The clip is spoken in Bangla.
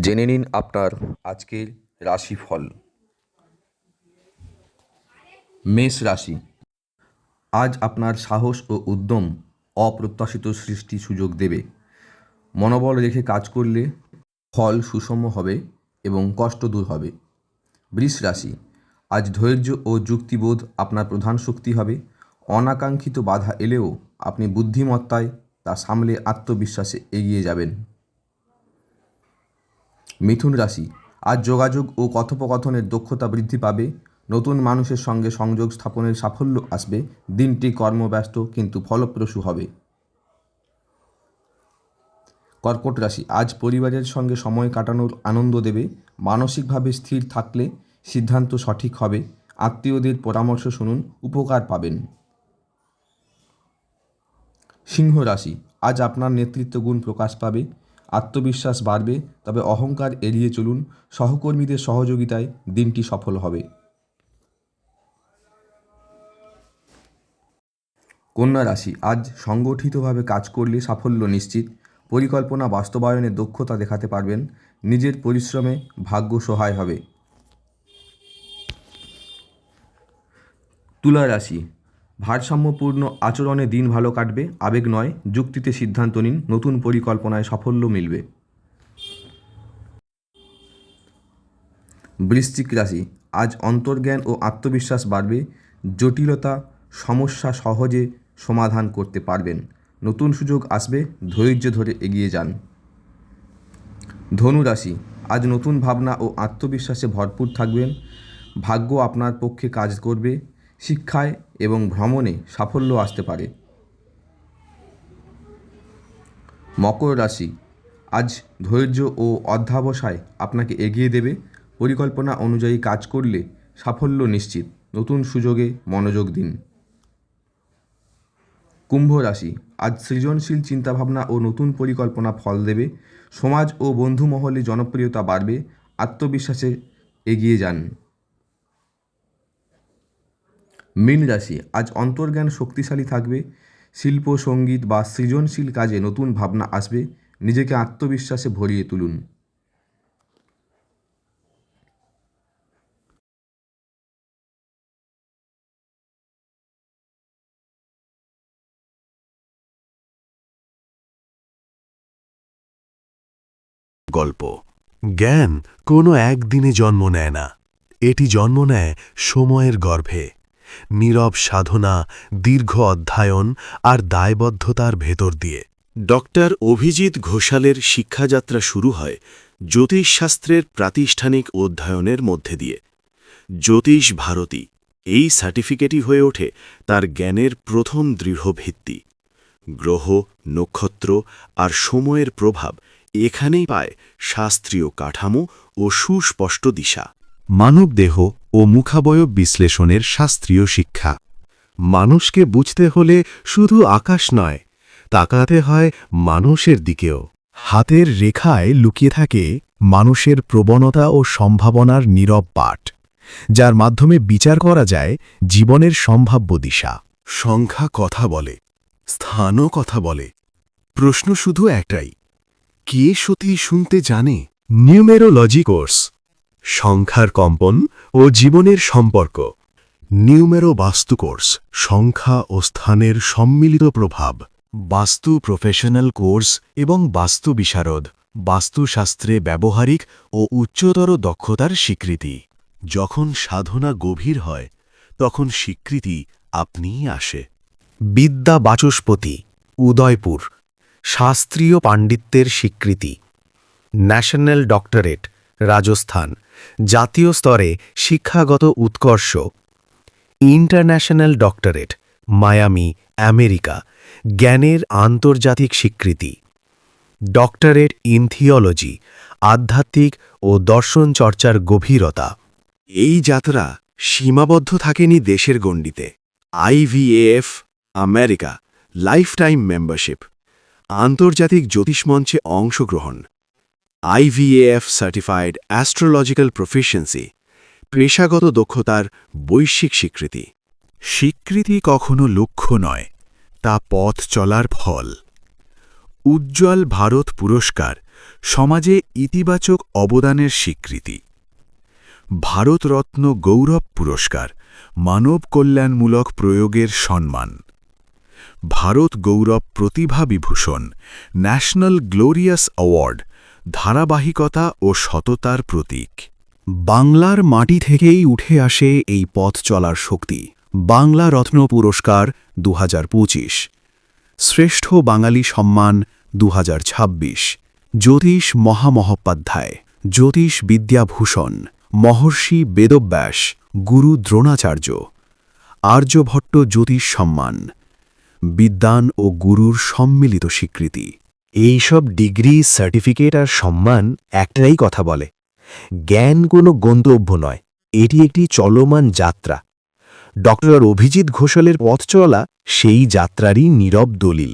জেনে নিন আপনার আজকের রাশিফল। মেষ রাশি, আজ আপনার সাহস ও উদ্যম অপ্রত্যাশিত সৃষ্টি সুযোগ দেবে। মনোবল রেখে কাজ করলে ফল সুষম হবে এবং কষ্ট দূর হবে। বৃষ রাশি, আজ ধৈর্য ও যুক্তিবোধ আপনার প্রধান শক্তি হবে। অনাকাঙ্ক্ষিত বাধা এলেও আপনি বুদ্ধিমত্তায় তা সামলে আত্মবিশ্বাসে এগিয়ে যাবেন। মিথুন রাশি, আজ যোগাযোগ ও কথোপকথনের দক্ষতা বৃদ্ধি পাবে। নতুন মানুষের সঙ্গে সংযোগ স্থাপনের সাফল্য আসবে। দিনটি কর্মব্যস্ত কিন্তু ফলপ্রসূ হবে। কর্কট রাশি, আজ পরিবারের সঙ্গে সময় কাটানোর আনন্দ দেবে। মানসিকভাবে স্থির থাকলে সিদ্ধান্ত সঠিক হবে। আত্মীয়দের পরামর্শ শুনুন, উপকার পাবেন। সিংহ রাশি, আজ আপনার নেতৃত্ব গুণ প্রকাশ পাবে। আত্মবিশ্বাস বাড়বে, তবে অহংকার এড়িয়ে চলুন। সহকর্মীদের সহযোগিতায় দিনটি সফল হবে। কন্যা রাশি, আজ সংগঠিতভাবে কাজ করলে সাফল্য নিশ্চিত। পরিকল্পনা বাস্তবায়নে দক্ষতা দেখাতে পারবেন। নিজের পরিশ্রমে ভাগ্য সহায় হবে। তুলা রাশি, ভারসাম্যপূর্ণ আচরণে দিন ভালো কাটবে। আবেগ নয়, যুক্তিতে সিদ্ধান্ত নিন। নতুন পরিকল্পনায় সাফল্য মিলবে। বৃশ্চিক রাশি, আজ অন্তর্জ্ঞান ও আত্মবিশ্বাস বাড়বে। জটিলতা সমস্যা সহজে সমাধান করতে পারবেন। নতুন সুযোগ আসবে, ধৈর্য ধরে এগিয়ে যান। ধনু রাশি, আজ নতুন ভাবনা ও আত্মবিশ্বাসে ভরপুর থাকবেন। ভাগ্য আপনার পক্ষে কাজ করবে। শিক্ষায় এবং ভ্রমণে সাফল্য আসতে পারে। মকর রাশি, আজ ধৈর্য ও অধ্যবসায় আপনাকে এগিয়ে দেবে। পরিকল্পনা অনুযায়ী কাজ করলে সাফল্য নিশ্চিত। নতুন সুযোগে মনোযোগ দিন। কুম্ভ রাশি, আজ সৃজনশীল চিন্তাভাবনা ও নতুন পরিকল্পনা ফল দেবে। সমাজ ও বন্ধু মহলে জনপ্রিয়তা বাড়বে। আত্মবিশ্বাসে এগিয়ে যান। মীন রাশি, আজ অন্তর্জ্ঞান শক্তিশালী থাকবে। শিল্প সঙ্গীত বা সৃজনশীল কাজে নতুন ভাবনা আসবে। নিজেকে আত্মবিশ্বাসে ভরিয়ে তুলুন। গল্প। জ্ঞান কোনো একদিনে জন্ম নেয় না, এটি জন্ম নেয় সময়ের গর্ভে। নীরব সাধনা, দীর্ঘ অধ্যয়ন আর দায়বদ্ধতার ভেতর দিয়ে। ডক্টর অভিজিৎ ঘোষালের শিক্ষাযাত্রা শুরু হয় জ্যোতিষশাস্ত্রের প্রাতিষ্ঠানিক অধ্যয়নের মধ্যে দিয়ে। জ্যোতিষ ভারতী এই সার্টিফিকেটই হয়ে ওঠে তার জ্ঞানের প্রথম দৃঢ় ভিত্তি। গ্রহ, নক্ষত্র আর সময়ের প্রভাব এখানেই পায় শাস্ত্রীয় কাঠামো ও সুস্পষ্ট দিশা। মানবদেহ ও মুখাবয়ব বিশ্লেষণের শাস্ত্রীয় শিক্ষা। মানুষকে বুঝতে হলে শুধু আকাশ নয়, তাকাতে হয় মানুষের দিকেও। হাতের রেখায় লুকিয়ে থাকে মানুষের প্রবণতা ও সম্ভাবনার নীরব পাঠ, যার মাধ্যমে বিচার করা যায় জীবনের সম্ভাব্য দিশা। সংখ্যা কথা বলে, স্থানও কথা বলে। প্রশ্ন শুধু একটাই, কে সত্যি শুনতে জানে? নিউমেরোলজি কোর্স, সংখ্যার কম্পন ও জীবনের সম্পর্ক। নিউমেরো বাস্তু কোর্স, সংখ্যা ও স্থানের সম্মিলিত প্রভাব। বাস্তু প্রফেশনাল কোর্স এবং বাস্তু বিশারদ, বাস্তুশাস্ত্রে ব্যবহারিক ও উচ্চতর দক্ষতার স্বীকৃতি। যখন সাধনা গভীর হয়, তখন স্বীকৃতি আপনিই আসে। বিদ্যা বাচস্পতি, উদয়পুর, শাস্ত্রীয় পাণ্ডিত্যের স্বীকৃতি। ন্যাশনাল ডক্টরেট, রাজস্থান, জাতীয় স্তরে শিক্ষাগত উৎকর্ষ। ইন্টারন্যাশনাল ডক্টরেট, মায়ামি, আমেরিকা, জ্ঞানের আন্তর্জাতিক স্বীকৃতি। ডক্টরেট ইন থিওলজি, আধ্যাত্মিক ও দর্শন চর্চার গভীরতা। এই যাত্রা সীমাবদ্ধ থাকেনি দেশের গণ্ডিতে। IVAF, আমেরিকা, লাইফটাইম মেম্বারশিপ, আন্তর্জাতিক জ্যোতিষমঞ্চে অংশগ্রহণ। IVAF সার্টিফাইড অ্যাস্ট্রোলজিক্যাল প্রফিসিয়েন্সি, পেশাগত দক্ষতার বৈশ্বিক স্বীকৃতি। স্বীকৃতি কখনো লক্ষ্য নয়, তা পথ চলার ফল। উজ্জ্বল ভারত পুরস্কার, সমাজে ইতিবাচক অবদানের স্বীকৃতি। ভারতরত্ন গৌরব পুরস্কার, মানব কল্যাণমূলক প্রয়োগের সম্মান। ভারত গৌরব প্রতিভা বিভূষণ, ন্যাশনাল গ্লোরিয়াস অ্যাওয়ার্ড, ধারাবাহিকতা ও সততার প্রতীক। বাংলার মাটি থেকেই উঠে আসে এই পথ চলার শক্তি। বাংলা রত্ন পুরস্কার 2025, শ্রেষ্ঠ বাঙালি সম্মান 2026, জ্যোতিষ মহামহোপাধ্যায়, জ্যোতিষ বিদ্যাভূষণ, মহর্ষি বেদব্যাস, গুরু দ্রোণাচার্য, আর্যভট্ট জ্যোতিষ সম্মান, বিদ্বান ও গুরুর সম্মিলিত স্বীকৃতি। এইসব ডিগ্রি, সার্টিফিকেট আর সম্মান একটাই কথা বলে, জ্ঞান কোনো গন্তব্য নয়, এটি একটি চলমান যাত্রা। ডক্টর অভিজিৎ ঘোষালের পথ চলা সেই যাত্রারই নীরব দলিল।